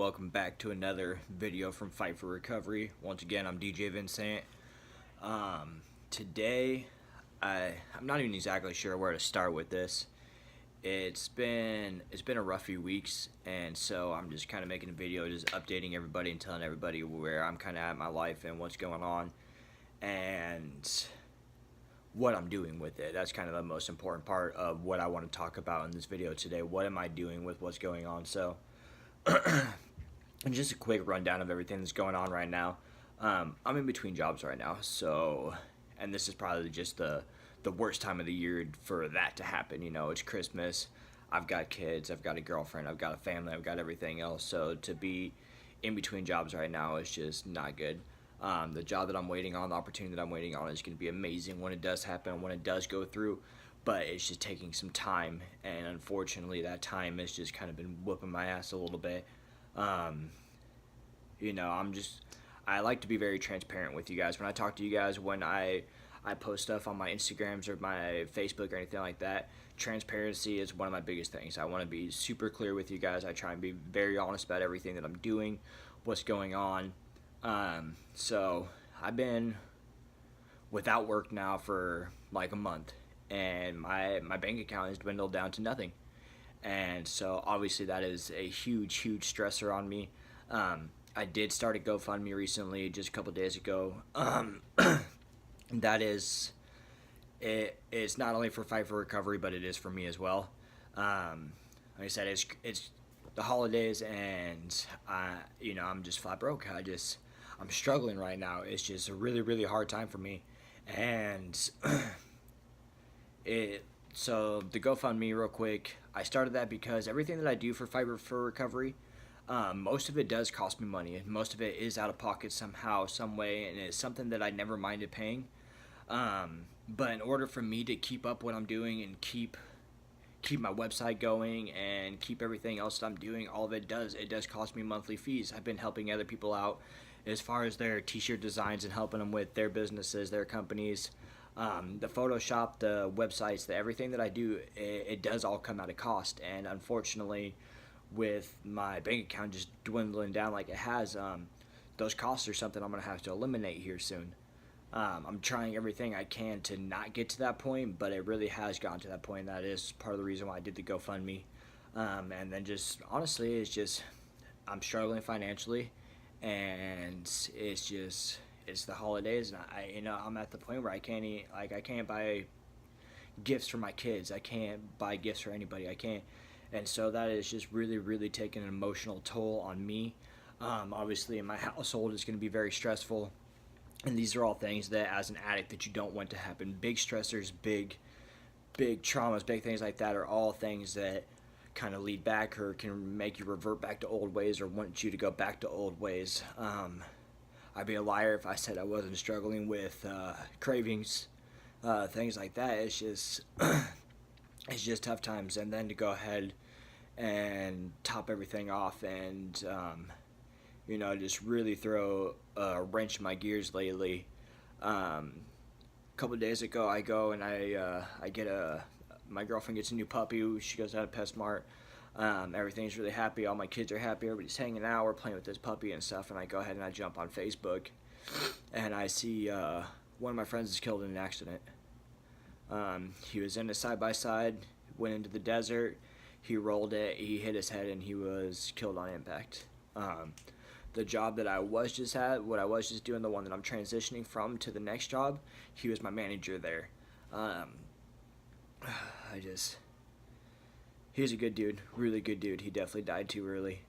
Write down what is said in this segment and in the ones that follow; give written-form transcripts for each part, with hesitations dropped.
welcome back to another video from Fight for Recovery. Once again, I'm DJ Vincent. Today, I'm not even exactly sure where to start with this. It's been a rough few weeks, and so I'm just kind of making a video, just updating everybody and telling everybody where I'm kind of at in my life and what's going on, and what I'm doing with it. That's kind of the most important part of what I want to talk about in this video today. What am I doing with what's going on? So and just a quick rundown of everything that's going on right now. I'm in between jobs right now, so, and this is probably just the worst time of the year for that to happen. You know, it's Christmas, I've got kids, I've got a girlfriend, I've got a family, I've got everything else, so to be in between jobs right now is just not good. The job that I'm waiting on, the opportunity that I'm waiting on is going to be amazing when it does happen, when it does go through, but it's just taking some time, and unfortunately that time has just kind of been whooping my ass a little bit. You know, I like to be very transparent with you guys. When I talk to you guys, when I post stuff on my Instagrams or my Facebook or anything like that, transparency is one of my biggest things. I want to be super clear with you guys. I try and be very honest about everything that I'm doing, what's going on. So I've been without work now for like a month, and my bank account has dwindled down to nothing. And so obviously that is a huge stressor on me. I did start a GoFundMe recently, just a couple days ago. That is, it's not only for Fight for Recovery, but it is for me as well. Like I said, it's the holidays, and I'm just flat broke. I'm struggling right now. It's just a really hard time for me, and so the GoFundMe, real quick, I started that because everything that I do for Fight for Recovery, most of it does cost me money, and most of it is out of pocket somehow, some way, and it's something that I never minded paying. But in order for me to keep up what I'm doing and keep my website going and keep everything else that I'm doing, all of it does cost me monthly fees. I've been helping other people out as far as their t-shirt designs and helping them with their businesses, their companies. The Photoshop, the websites, everything that I do, it does all come at a cost, and unfortunately, with my bank account just dwindling down like it has, those costs are something I'm going to have to eliminate here soon. I'm trying everything I can to not get to that point, but it really has gotten to that point. That is part of the reason why I did the GoFundMe. And then just, honestly, it's just, I'm struggling financially, and it's the holidays, and I'm at the point where I can't buy gifts for my kids. I can't buy gifts for anybody. I can't. And so that is just really taking an emotional toll on me. Obviously in my household it's going to be very stressful, and these are all things that as an addict that you don't want to happen. Big stressors, big traumas, big things like that are all things that kind of lead back or can make you revert back to old ways or want you to go back to old ways. I'd be a liar if I said I wasn't struggling with cravings, things like that. It's just it's just tough times, and then to go ahead and top everything off and just really throw a wrench in my gears lately. A couple of days ago, I go and I get my girlfriend gets a new puppy. She goes out of PetSmart. Everything's really happy. All my kids are happy. Everybody's hanging out. We're playing with this puppy and stuff. And I go ahead and I jump on Facebook, and I see one of my friends is killed in an accident. He was in a side-by-side, went into the desert, he rolled it, he hit his head, and he was killed on impact. The job that I was just at, what I was just doing, the one that I'm transitioning from to the next job, he was my manager there. He was a good dude, really good dude. He definitely died too early.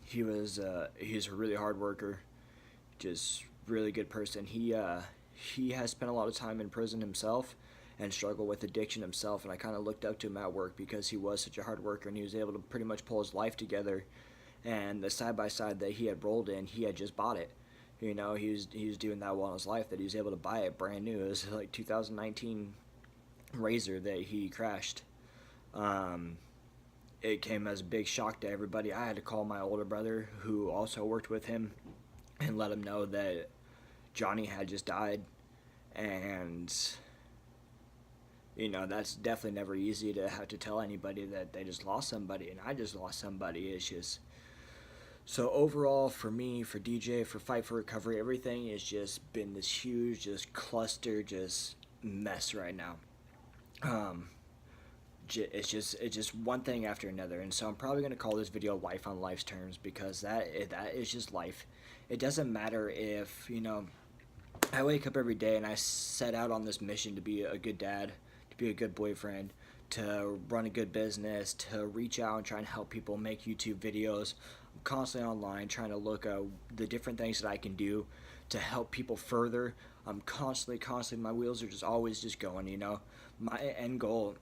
He's a really hard worker, just really good person. He has spent a lot of time in prison himself and struggled with addiction himself, and I kind of looked up to him at work because he was such a hard worker, and he was able to pretty much pull his life together. And the side-by-side that he had rolled in, he had just bought it. He was doing that well in his life that he was able to buy it brand new. It was like 2019 Razor that he crashed. It came as a big shock to everybody. I had to call my older brother, who also worked with him, and let him know that Johnny had just died. And that's definitely never easy to have to tell anybody that they just lost somebody, and I just lost somebody. It's just, So overall, for me, for DJ, for Fight for Recovery, everything has just been this huge, just cluster, just mess right now. Um, it's just one thing after another, and so I'm probably gonna call this video "Life on Life's Terms" because that is just life. It doesn't matter if I wake up every day and I set out on this mission to be a good dad, to be a good boyfriend, to run a good business, to reach out and try and help people make YouTube videos. I'm constantly online trying to look at the different things that I can do to help people further. I'm constantly, my wheels are just always just going, My end goal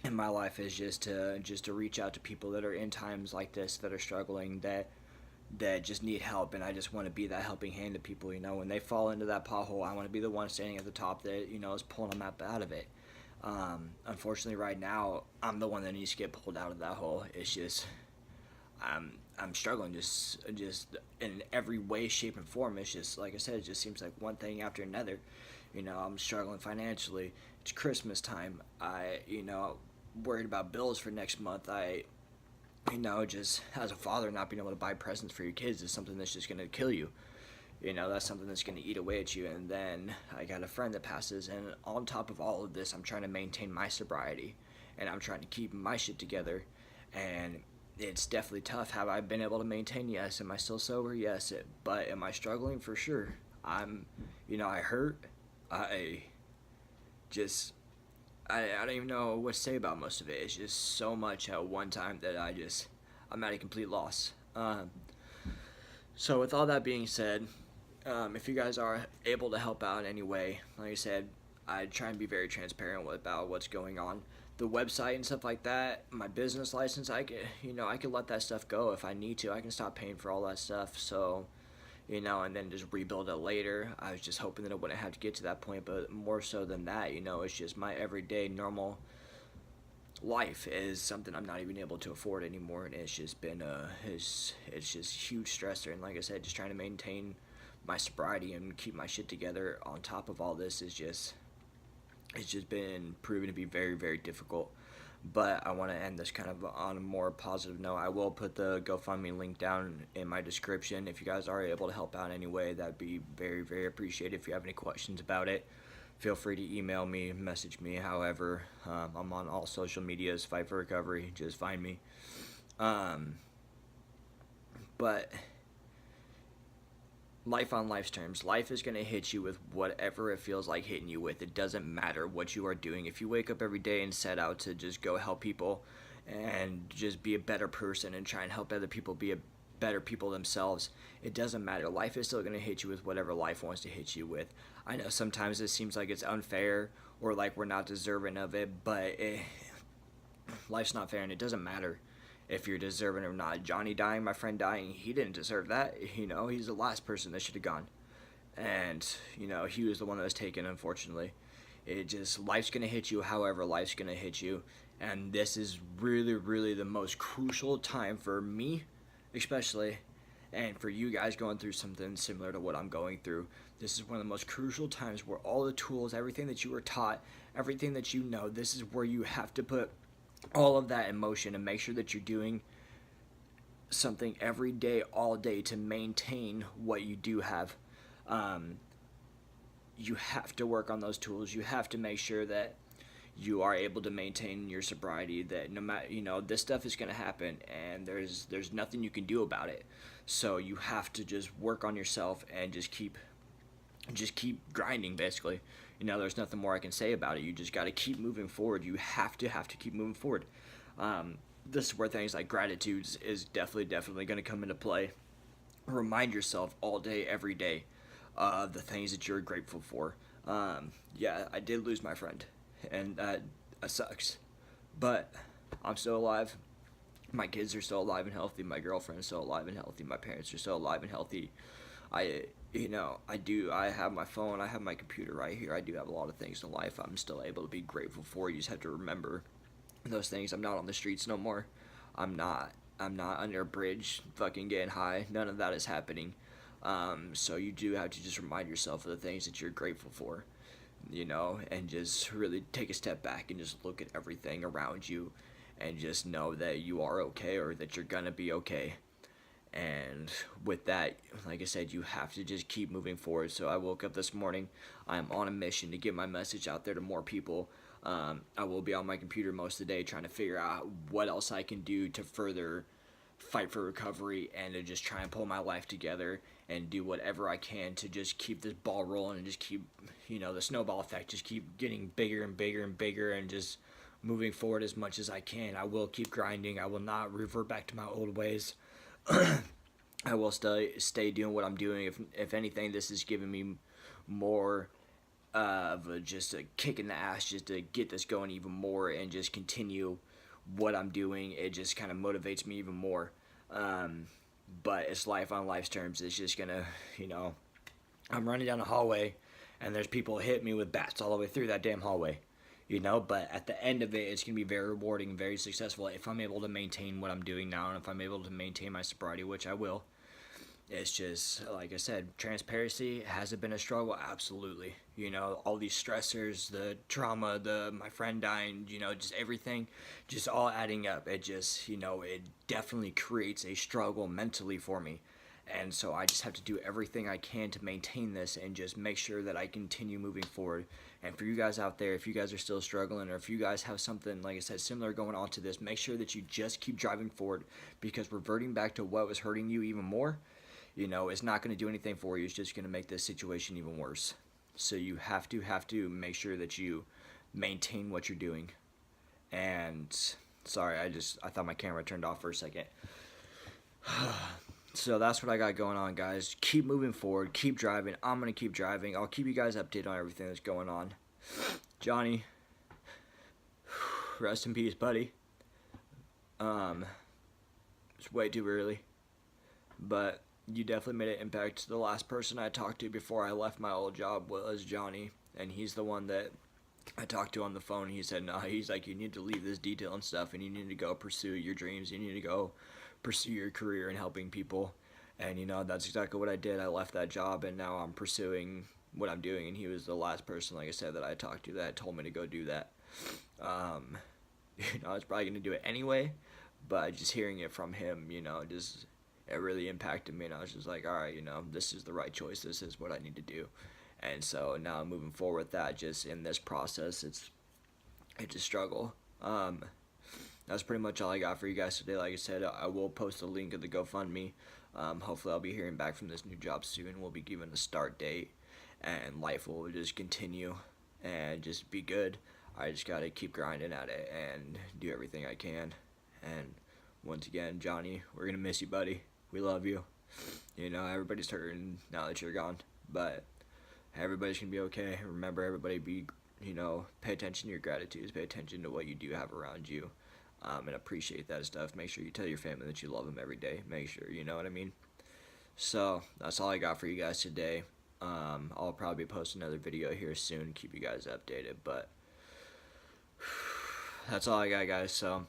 in my life is just to reach out to people that are in times like this, that are struggling, that just need help, and I just want to be that helping hand to people. When they fall into that pothole, I want to be the one standing at the top that is pulling them up out of it. Unfortunately, right now, I'm the one that needs to get pulled out of that hole. It's just I'm struggling just in every way, shape, and form. It's just like I said, it just seems like one thing after another. I'm struggling financially. It's Christmas time. I worried about bills for next month. Just as a father, not being able to buy presents for your kids is something that's just gonna kill you. That's something that's gonna eat away at you. And then I got a friend that passes, and on top of all of this, I'm trying to maintain my sobriety, and I'm trying to keep my shit together. And it's definitely tough. Have I been able to maintain? Yes. Am I still sober? Yes. But am I struggling? For sure. I hurt. I just I don't even know what to say about most of it. It's just so much at one time that I'm at a complete loss. So with all that being said, if you guys are able to help out in any way, like I said, I try and be very transparent about what's going on. The website and stuff like that, my business license, I could let that stuff go if I need to. I can stop paying for all that stuff. So and then just rebuild it later. I was just hoping that I wouldn't have to get to that point, but more so than that, it's just my everyday normal life is something I'm not even able to afford anymore, and it's just been it's just huge stressor. And like I said, just trying to maintain my sobriety and keep my shit together on top of all this it's just been proven to be very, very difficult. But I want to end this kind of on a more positive note. I will put the GoFundMe link down in my description. If you guys are able to help out anyway, that'd be very, very appreciated. If you have any questions about it, feel free to email me, message me, however. I'm on all social medias, Fight for Recovery. Just find me. But life on life's terms. Life is going to hit you with whatever it feels like hitting you with. It doesn't matter what you are doing. If you wake up every day and set out to just go help people and just be a better person and try and help other people be a better people themselves, it doesn't matter. Life is still going to hit you with whatever life wants to hit you with. I know sometimes it seems like it's unfair or like we're not deserving of it, but life's not fair, and it doesn't matter if you're deserving or not. Johnny dying, my friend dying, he didn't deserve that. He's the last person that should have gone. And, he was the one that was taken, unfortunately. Life's going to hit you however life's going to hit you. And this is really, really the most crucial time for me, especially, and for you guys going through something similar to what I'm going through. This is one of the most crucial times where all the tools, everything that you were taught, everything that this is where you have to put all of that in motion and make sure that you're doing something every day, all day, to maintain what you do have. You have to work on those tools. You have to make sure that you are able to maintain your sobriety, that no matter, this stuff is going to happen, and there's nothing you can do about it. So you have to just work on yourself and just keep grinding, basically. There's nothing more I can say about it. You just got to keep moving forward. You have to keep moving forward. This is where things like gratitude is definitely going to come into play. Remind yourself all day, every day, of the things that you're grateful for. Yeah, I did lose my friend, and that sucks. But I'm still alive. My kids are still alive and healthy. My girlfriend's still alive and healthy. My parents are still alive and healthy. I have my phone, I have my computer right here. I do have a lot of things in life I'm still able to be grateful for. You just have to remember those things. I'm not on the streets no more. I'm not under a bridge fucking getting high. None of that is happening. So you do have to just remind yourself of the things that you're grateful for, and just really take a step back and just look at everything around you and just know that you are okay, or that you're gonna be okay. And with that, like I said, you have to just keep moving forward. So I woke up this morning. I'm on a mission to get my message out there to more people. I will be on my computer most of the day trying to figure out what else I can do to further fight for recovery and to just try and pull my life together and do whatever I can to just keep this ball rolling and just keep, the snowball effect, just keep getting bigger and bigger and bigger and just moving forward as much as I can. I will keep grinding. I will not revert back to my old ways. I will stay doing what I'm doing. If anything, this is giving me more of just a kick in the ass just to get this going even more and just continue what I'm doing. It just kind of motivates me even more. But it's life on life's terms. It's just gonna, I'm running down a hallway and there's people hit me with bats all the way through that damn hallway. But at the end of it, it's going to be very rewarding, very successful if I'm able to maintain what I'm doing now and if I'm able to maintain my sobriety, which I will. It's just, like I said, transparency, has it been a struggle? Absolutely. All these stressors, the trauma, my friend dying, just everything, just all adding up. It just, it definitely creates a struggle mentally for me. And so I just have to do everything I can to maintain this and just make sure that I continue moving forward. And for you guys out there, if you guys are still struggling or if you guys have something, like I said, similar going on to this, make sure that you just keep driving forward, because reverting back to what was hurting you even more, it's not going to do anything for you. It's just going to make this situation even worse. So you have to make sure that you maintain what you're doing. And sorry, I thought my camera turned off for a second. So that's what I got going on, guys. Keep moving forward. Keep driving. I'm going to keep driving. I'll keep you guys updated on everything that's going on. Johnny, rest in peace, buddy. It's way too early. But you definitely made an impact. The last person I talked to before I left my old job was Johnny. And he's the one that I talked to on the phone. He said, no, he's like, you need to leave this detail and stuff. And you need to go pursue your dreams. You need to go pursue your career in helping people. And that's exactly what I did. I left that job and now I'm pursuing what I'm doing. And he was the last person, like I said, that I talked to that told me to go do that. I was probably going to do it anyway, but just hearing it from him, it really impacted me. And I was just like, all right, this is the right choice. This is what I need to do. And so now I'm moving forward with that. Just in this process, it's a struggle. That's pretty much all I got for you guys today. Like I said, I will post a link of the GoFundMe. Hopefully I'll be hearing back from this new job soon. We'll be given a start date, and life will just continue and just be good. I just got to keep grinding at it and do everything I can. And once again, Johnny, we're going to miss you, buddy. We love you. Everybody's hurting now that you're gone, but everybody's going to be okay. Remember, everybody pay attention to your gratitudes. Pay attention to what you do have around you. And appreciate that stuff. Make sure you tell your family that you love them every day. Make sure, you know what I mean? So, that's all I got for you guys today. I'll probably post another video here soon, keep you guys updated, but that's all I got, guys. So,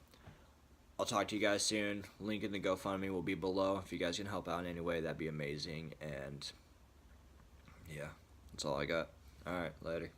I'll talk to you guys soon. Link in the GoFundMe will be below. If you guys can help out in any way, that'd be amazing. And, yeah, that's all I got. Alright, later.